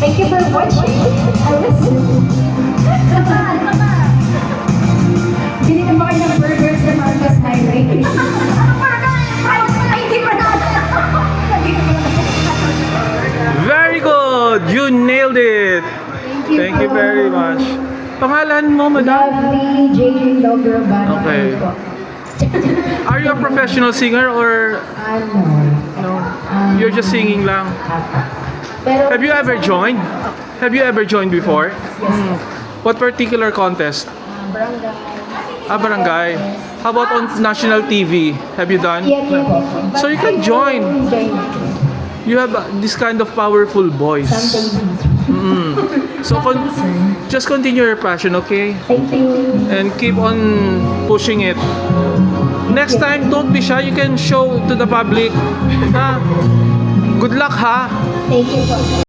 Thank you for watching. I listen. Bili na ba kayo ng burger sa Marcos Highway? Ay, hindi pa na. Very good! You nailed it! Thank you very much. Pangalan mo, madam? Lovely Jane Logrobano. Okay. Are you a professional singer or no? You're just singing lang. Pero, Have you ever joined? Have you ever joined before? Yes. What particular contest? Barangay. Barangay. How about on national TV? Have you done? Yes, So you can join. You have this kind of powerful voice. So just continue your passion, okay? Thank you. And keep on pushing it. Next time, don't be shy. You can show to the public. Ha? Good luck, ha? Thank you po.